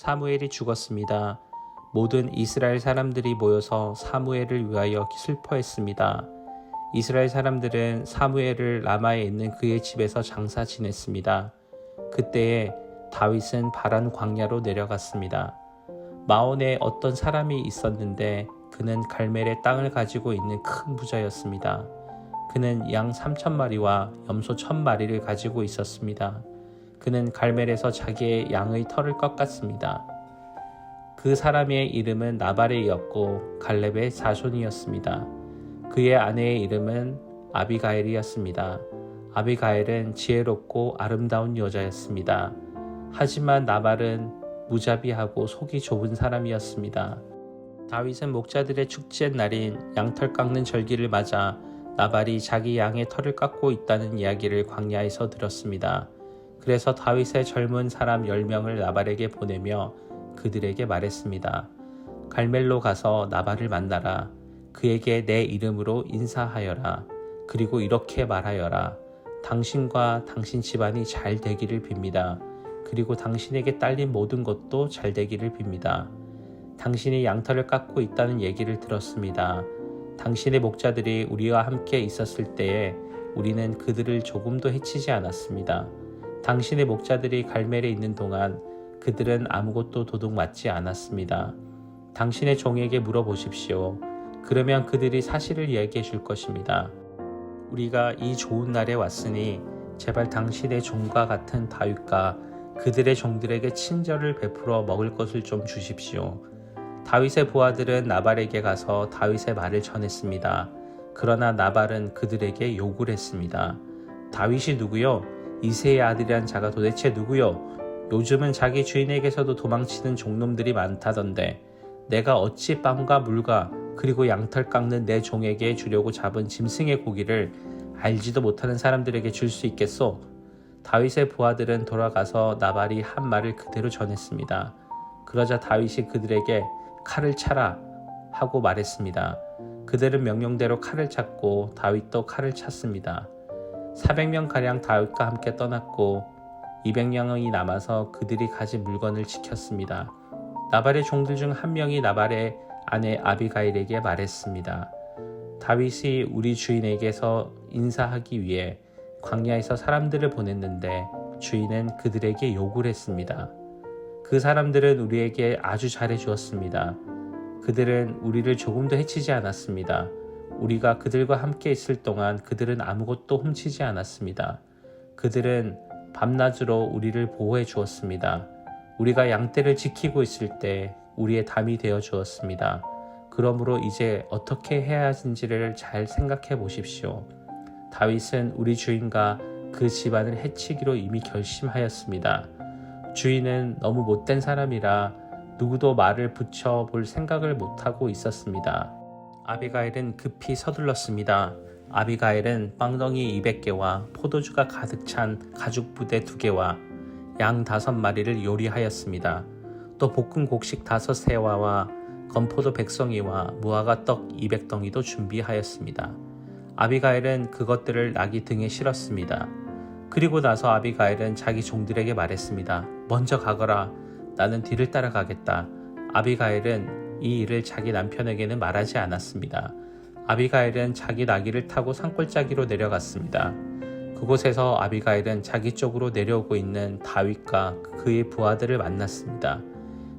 사무엘이 죽었습니다. 모든 이스라엘 사람들이 모여서 사무엘을 위하여 슬퍼했습니다. 이스라엘 사람들은 사무엘을 라마에 있는 그의 집에서 장사 지냈습니다. 그때에 다윗은 바란 광야로 내려갔습니다. 마온에 어떤 사람이 있었는데 그는 갈멜의 땅을 가지고 있는 큰 부자였습니다. 그는 양 3,000마리와 염소 1,000마리를 가지고 있었습니다. 그는 갈멜에서 자기의 양의 털을 꺾었습니다. 그 사람의 이름은 나발이었고 갈렙의 자손이었습니다. 그의 아내의 이름은 아비가일이었습니다. 아비가일은 지혜롭고 아름다운 여자였습니다. 하지만 나발은 무자비하고 속이 좁은 사람이었습니다. 다윗은 목자들의 축제 날인 양털 깎는 절기를 맞아 나발이 자기 양의 털을 깎고 있다는 이야기를 광야에서 들었습니다. 그래서 다윗의 젊은 사람 10명을 나발에게 보내며 그들에게 말했습니다. 갈멜로 가서 나발을 만나라. 그에게 내 이름으로 인사하여라. 그리고 이렇게 말하여라. 당신과 당신 집안이 잘 되기를 빕니다. 그리고 당신에게 딸린 모든 것도 잘 되기를 빕니다. 당신이 양털을 깎고 있다는 얘기를 들었습니다. 당신의 목자들이 우리와 함께 있었을 때에 우리는 그들을 조금도 해치지 않았습니다. 당신의 목자들이 갈멜에 있는 동안 그들은 아무것도 도둑 맞지 않았습니다. 당신의 종에게 물어보십시오. 그러면 그들이 사실을 이야기해 줄 것입니다. 우리가 이 좋은 날에 왔으니 제발 당신의 종과 같은 다윗과 그들의 종들에게 친절을 베풀어 먹을 것을 좀 주십시오. 다윗의 부하들은 나발에게 가서 다윗의 말을 전했습니다. 그러나 나발은 그들에게 욕을 했습니다. 다윗이 누구요? 이새의 아들이란 자가 도대체 누구요? 요즘은 자기 주인에게서도 도망치는 종놈들이 많다던데 내가 어찌 빵과 물과 그리고 양털 깎는 내 종에게 주려고 잡은 짐승의 고기를 알지도 못하는 사람들에게 줄 수 있겠소? 다윗의 부하들은 돌아가서 나발이 한 말을 그대로 전했습니다. 그러자 다윗이 그들에게 칼을 차라 하고 말했습니다. 그들은 명령대로 칼을 찼고 다윗도 칼을 찼습니다. 400명가량 다윗과 함께 떠났고 200명이 남아서 그들이 가진 물건을 지켰습니다. 나발의 종들 중 한 명이 나발의 아내 아비가일에게 말했습니다. 다윗이 우리 주인에게서 인사하기 위해 광야에서 사람들을 보냈는데 주인은 그들에게 욕을 했습니다. 그 사람들은 우리에게 아주 잘해 주었습니다. 그들은 우리를 조금도 해치지 않았습니다. 우리가 그들과 함께 있을 동안 그들은 아무것도 훔치지 않았습니다. 그들은 밤낮으로 우리를 보호해 주었습니다. 우리가 양떼를 지키고 있을 때 우리의 담이 되어 주었습니다. 그러므로 이제 어떻게 해야 하는지를 잘 생각해 보십시오. 다윗은 우리 주인과 그 집안을 해치기로 이미 결심하였습니다. 주인은 너무 못된 사람이라 누구도 말을 붙여볼 생각을 못하고 있었습니다. 아비가일은 급히 서둘렀습니다. 아비가일은 빵덩이 200개와 포도주가 가득 찬 가죽 부대 2개와 양 5마리를 요리하였습니다. 또 볶은 곡식 5세와와 건포도 100송이와 무화과 떡 200덩이도 준비하였습니다. 아비가일은 그것들을 나귀 등에 실었습니다. 그리고 나서 아비가일은 자기 종들에게 말했습니다. 먼저 가거라. 나는 뒤를 따라가겠다. 아비가일은 이 일을 자기 남편에게는 말하지 않았습니다. 아비가일은 자기 나귀를 타고 산골짜기로 내려갔습니다. 그곳에서 아비가일은 자기 쪽으로 내려오고 있는 다윗과 그의 부하들을 만났습니다.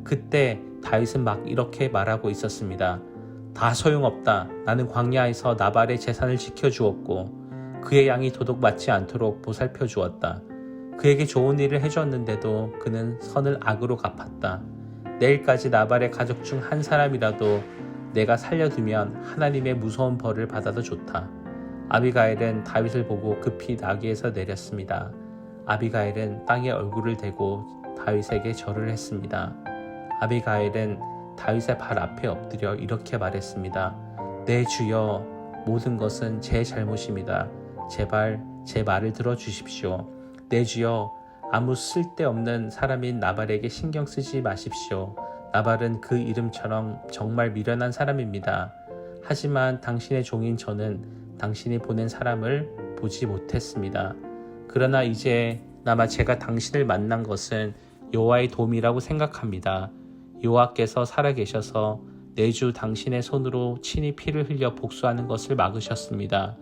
그때 다윗은 막 이렇게 말하고 있었습니다. 다 소용없다. 나는 광야에서 나발의 재산을 지켜주었고 그의 양이 도둑 맞지 않도록 보살펴 주었다. 그에게 좋은 일을 해주었는데도 그는 선을 악으로 갚았다. 내일까지 나발의 가족 중 한 사람이라도 내가 살려두면 하나님의 무서운 벌을 받아도 좋다. 아비가일은 다윗을 보고 급히 나귀에서 내렸습니다. 아비가일은 땅에 얼굴을 대고 다윗에게 절을 했습니다. 아비가일은 다윗의 발 앞에 엎드려 이렇게 말했습니다. 내 주여, 모든 것은 제 잘못입니다. 제발 제 말을 들어주십시오. 내 주여, 아무 쓸데없는 사람인 나발에게 신경 쓰지 마십시오. 나발은 그 이름처럼 정말 미련한 사람입니다. 하지만 당신의 종인 저는 당신이 보낸 사람을 보지 못했습니다. 그러나 이제 나마 제가 당신을 만난 것은 여호와의 도움이라고 생각합니다. 여호와께서 살아계셔서 내 주 당신의 손으로 친히 피를 흘려 복수하는 것을 막으셨습니다.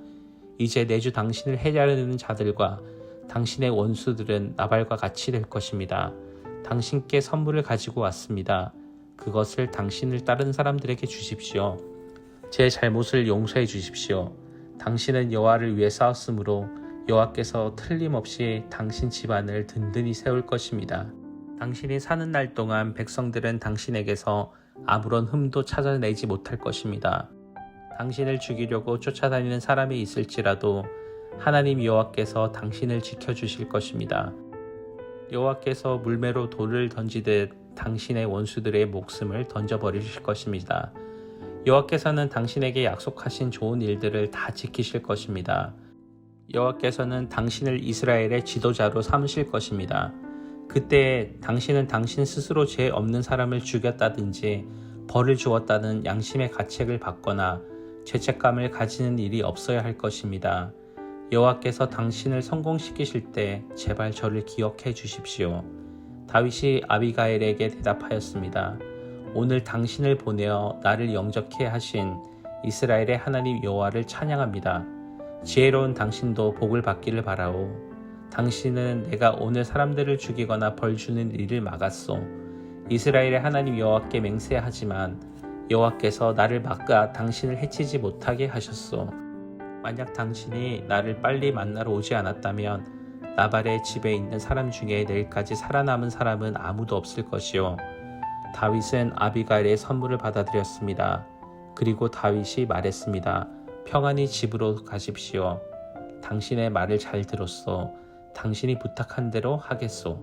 이제 내 주 당신을 해하려는 자들과 당신의 원수들은 나발과 같이 될 것입니다. 당신께 선물을 가지고 왔습니다. 그것을 당신을 따른 사람들에게 주십시오. 제 잘못을 용서해 주십시오. 당신은 여호와를 위해 싸웠으므로 여호와께서 틀림없이 당신 집안을 든든히 세울 것입니다. 당신이 사는 날 동안 백성들은 당신에게서 아무런 흠도 찾아내지 못할 것입니다. 당신을 죽이려고 쫓아다니는 사람이 있을지라도 하나님 여호와께서 당신을 지켜주실 것입니다. 여호와께서 물매로 돌을 던지듯 당신의 원수들의 목숨을 던져버리실 것입니다. 여호와께서는 당신에게 약속하신 좋은 일들을 다 지키실 것입니다. 여호와께서는 당신을 이스라엘의 지도자로 삼으실 것입니다. 그때 당신은 당신 스스로 죄 없는 사람을 죽였다든지 벌을 주었다는 양심의 가책을 받거나 죄책감을 가지는 일이 없어야 할 것입니다. 여호와께서 당신을 성공시키실 때 제발 저를 기억해 주십시오. 다윗이 아비가일에게 대답하였습니다. 오늘 당신을 보내어 나를 영접케 하신 이스라엘의 하나님 여호와를 찬양합니다. 지혜로운 당신도 복을 받기를 바라오. 당신은 내가 오늘 사람들을 죽이거나 벌 주는 일을 막았소. 이스라엘의 하나님 여호와께 맹세하지만 여호와께서 나를 막아 당신을 해치지 못하게 하셨소. 만약 당신이 나를 빨리 만나러 오지 않았다면 나발의 집에 있는 사람 중에 내일까지 살아남은 사람은 아무도 없을 것이요. 다윗은 아비가일의 선물을 받아들였습니다. 그리고 다윗이 말했습니다. 평안히 집으로 가십시오. 당신의 말을 잘 들었소. 당신이 부탁한 대로 하겠소.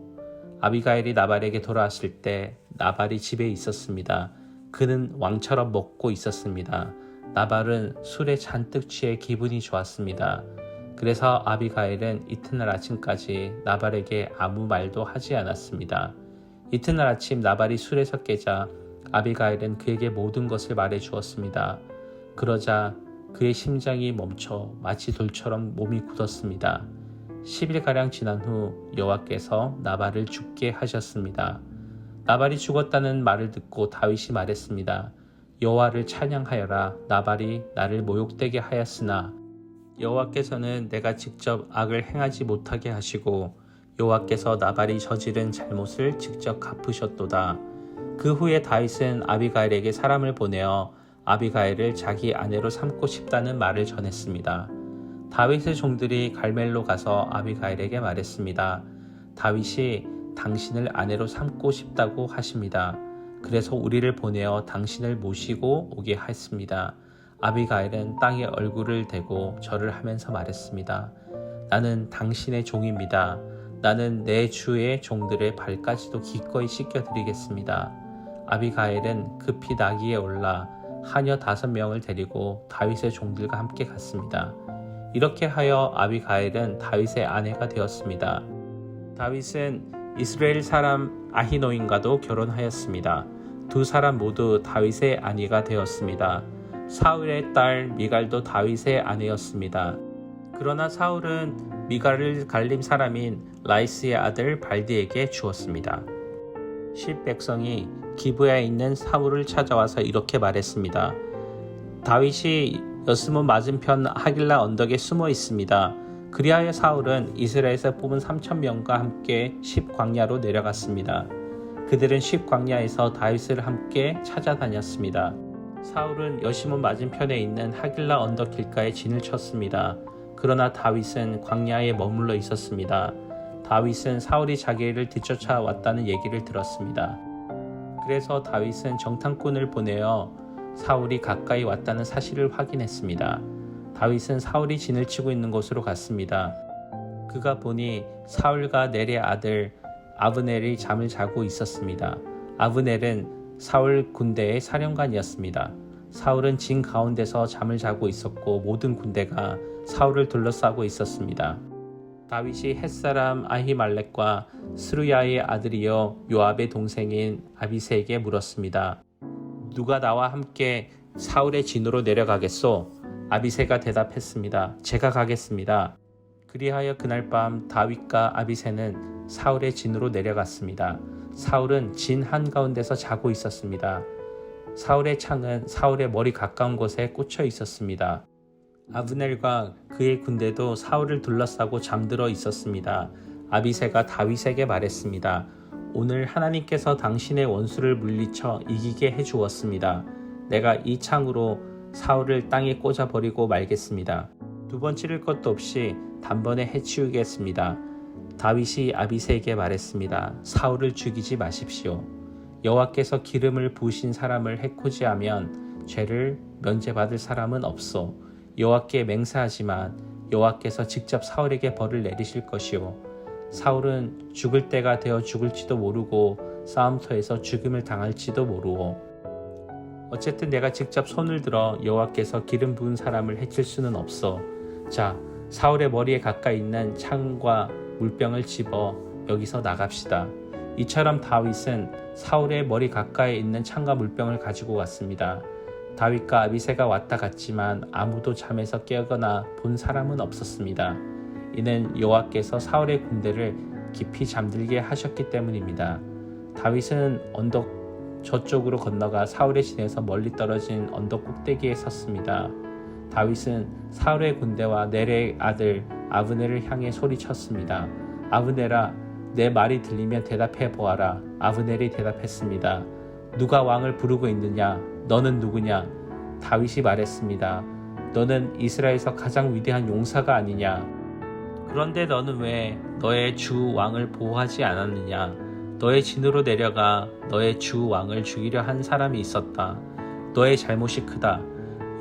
아비가일이 나발에게 돌아왔을 때 나발이 집에 있었습니다. 그는 왕처럼 먹고 있었습니다. 나발은 술에 잔뜩 취해 기분이 좋았습니다. 그래서 아비가일은 이튿날 아침까지 나발에게 아무 말도 하지 않았습니다. 이튿날 아침 나발이 술에서 깨자 아비가일은 그에게 모든 것을 말해 주었습니다. 그러자 그의 심장이 멈춰 마치 돌처럼 몸이 굳었습니다. 10일가량 지난 후 여호와께서 나발을 죽게 하셨습니다. 나발이 죽었다는 말을 듣고 다윗이 말했습니다. 여호와를 찬양하여라. 나발이 나를 모욕되게 하였으나 여호와께서는 내가 직접 악을 행하지 못하게 하시고 여호와께서 나발이 저지른 잘못을 직접 갚으셨도다. 그 후에 다윗은 아비가일에게 사람을 보내어 아비가일을 자기 아내로 삼고 싶다는 말을 전했습니다. 다윗의 종들이 갈멜로 가서 아비가일에게 말했습니다. 다윗이 당신을 아내로 삼고 싶다고 하십니다. 그래서 우리를 보내어 당신을 모시고 오게 했습니다. 아비가일은 땅에 얼굴을 대고 절을 하면서 말했습니다. 나는 당신의 종입니다. 나는 내 주의 종들의 발까지도 기꺼이 씻겨드리겠습니다. 아비가일은 급히 나귀에 올라 하녀 5명을 데리고 다윗의 종들과 함께 갔습니다. 이렇게 하여 아비가일은 다윗의 아내가 되었습니다. 다윗은 이스라엘 사람 아히노임과도 결혼하였습니다. 두 사람 모두 다윗의 아내가 되었습니다. 사울의 딸 미갈도 다윗의 아내였습니다. 그러나 사울은 미갈을 갈림 사람인 라이스의 아들 발디에게 주었습니다. 10 백성이 기브야에 있는 사울을 찾아와서 이렇게 말했습니다. 다윗이 여스몬 맞은편 하길라 언덕에 숨어 있습니다. 그리하여 사울은 이스라엘에서 뽑은 3,000명과 함께 10 광야로 내려갔습니다. 그들은 10 광야에서 다윗을 함께 찾아다녔습니다. 사울은 여시몬 맞은편에 있는 하길라 언덕 길가에 진을 쳤습니다. 그러나 다윗은 광야에 머물러 있었습니다. 다윗은 사울이 자기를 뒤쫓아 왔다는 얘기를 들었습니다. 그래서 다윗은 정탐꾼을 보내어 사울이 가까이 왔다는 사실을 확인했습니다. 다윗은 사울이 진을 치고 있는 곳으로 갔습니다. 그가 보니 사울과 넬의 아들 아브넬이 잠을 자고 있었습니다. 아브넬은 사울 군대의 사령관이었습니다. 사울은 진 가운데서 잠을 자고 있었고 모든 군대가 사울을 둘러싸고 있었습니다. 다윗이 햇사람 아히말렉과 스루야의 아들이요 요압의 동생인 아비새에게 물었습니다. 누가 나와 함께 사울의 진으로 내려가겠소? 아비새가 대답했습니다. 제가 가겠습니다. 그리하여 그날 밤 다윗과 아비새는 사울의 진으로 내려갔습니다. 사울은 진 한가운데서 자고 있었습니다. 사울의 창은 사울의 머리 가까운 곳에 꽂혀 있었습니다. 아브넬과 그의 군대도 사울을 둘러싸고 잠들어 있었습니다. 아비새가 다윗에게 말했습니다. 오늘 하나님께서 당신의 원수를 물리쳐 이기게 해주었습니다. 내가 이 창으로 사울을 땅에 꽂아버리고 말겠습니다. 두 번 찌를 것도 없이 단번에 해치우겠습니다. 다윗이 아비새에게 말했습니다. 사울을 죽이지 마십시오. 여호와께서 기름을 부으신 사람을 해코지하면 죄를 면제받을 사람은 없소. 여호와께 맹세하지만 여호와께서 직접 사울에게 벌을 내리실 것이요. 사울은 죽을 때가 되어 죽을지도 모르고 싸움터에서 죽음을 당할지도 모르오. 어쨌든 내가 직접 손을 들어 여호와께서 기름 부은 사람을 해칠 수는 없어. 자, 사울의 머리에 가까이 있는 창과 물병을 집어 여기서 나갑시다. 이처럼 다윗은 사울의 머리 가까이 있는 창과 물병을 가지고 갔습니다. 다윗과 아비새가 왔다 갔지만 아무도 잠에서 깨거나 본 사람은 없었습니다. 이는 여호와께서 사울의 군대를 깊이 잠들게 하셨기 때문입니다. 다윗은 언덕 저쪽으로 건너가 사울의 진에서 멀리 떨어진 언덕 꼭대기에 섰습니다. 다윗은 사울의 군대와 넬의 아들 아브넬을 향해 소리쳤습니다. 아브넬아, 내 말이 들리면 대답해 보아라. 아브넬이 대답했습니다. 누가 왕을 부르고 있느냐? 너는 누구냐? 다윗이 말했습니다. 너는 이스라엘에서 가장 위대한 용사가 아니냐? 그런데 너는 왜 너의 주 왕을 보호하지 않았느냐? 너의 진으로 내려가 너의 주 왕을 죽이려 한 사람이 있었다. 너의 잘못이 크다.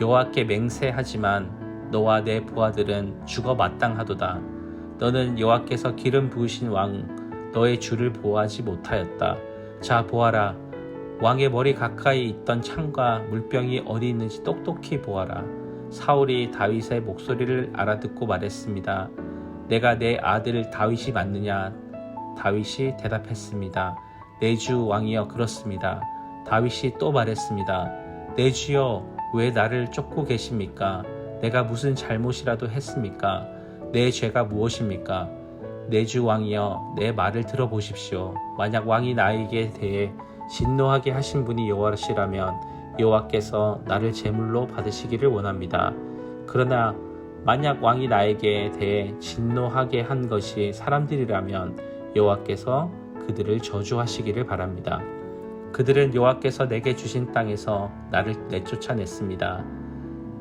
여호와께 맹세하지만 너와 내 부하들은 죽어 마땅하도다. 너는 여호와께서 기름 부으신 왕 너의 주를 보호하지 못하였다. 자, 보아라. 왕의 머리 가까이 있던 창과 물병이 어디 있는지 똑똑히 보아라. 사울이 다윗의 목소리를 알아듣고 말했습니다. 내가 내 아들 다윗이 맞느냐? 다윗이 대답했습니다. 내 주 왕이여, 그렇습니다. 다윗이 또 말했습니다. 내 주여, 왜 나를 쫓고 계십니까? 내가 무슨 잘못이라도 했습니까? 내 죄가 무엇입니까? 내 주 왕이여, 내 말을 들어보십시오. 만약 왕이 나에게 대해 진노하게 하신 분이 여호와시라면 여호와께서 나를 제물로 받으시기를 원합니다. 그러나 만약 왕이 나에게 대해 진노하게 한 것이 사람들이라면 여호와께서 그들을 저주하시기를 바랍니다. 그들은 여호와께서 내게 주신 땅에서 나를 내쫓아냈습니다.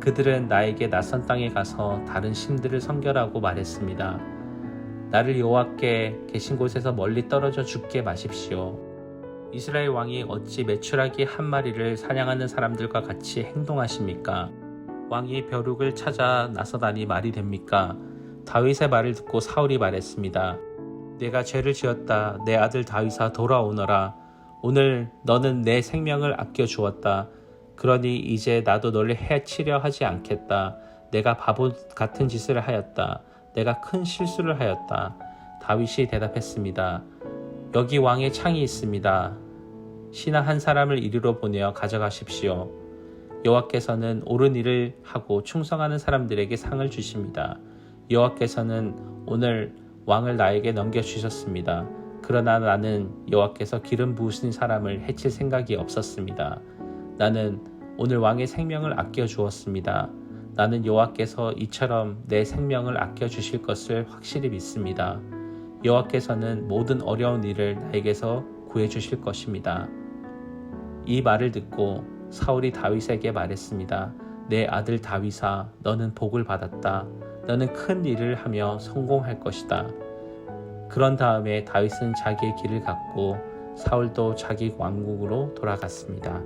그들은 나에게 낯선 땅에 가서 다른 신들을 섬겨라고 말했습니다. 나를 여호와께 계신 곳에서 멀리 떨어져 죽게 마십시오. 이스라엘 왕이 어찌 메추라기 한 마리를 사냥하는 사람들과 같이 행동하십니까? 왕이 벼룩을 찾아 나서다니 말이 됩니까? 다윗의 말을 듣고 사울이 말했습니다. 내가 죄를 지었다. 내 아들 다윗아, 돌아오너라. 오늘 너는 내 생명을 아껴 주었다. 그러니 이제 나도 너를 해치려 하지 않겠다. 내가 바보 같은 짓을 하였다. 내가 큰 실수를 하였다. 다윗이 대답했습니다. 여기 왕의 창이 있습니다. 신하 한 사람을 이리로 보내어 가져가십시오. 여호와께서는 옳은 일을 하고 충성하는 사람들에게 상을 주십니다. 여호와께서는 오늘 왕을 나에게 넘겨주셨습니다. 그러나 나는 여호와께서 기름 부으신 사람을 해칠 생각이 없었습니다. 나는 오늘 왕의 생명을 아껴 주었습니다. 나는 여호와께서 이처럼 내 생명을 아껴 주실 것을 확실히 믿습니다. 여호와께서는 모든 어려운 일을 나에게서 구해 주실 것입니다. 이 말을 듣고 사울이 다윗에게 말했습니다. 내 아들 다윗아, 너는 복을 받았다. 너는 큰 일을 하며 성공할 것이다. 그런 다음에 다윗은 자기의 길을 갔고 사울도 자기 왕국으로 돌아갔습니다.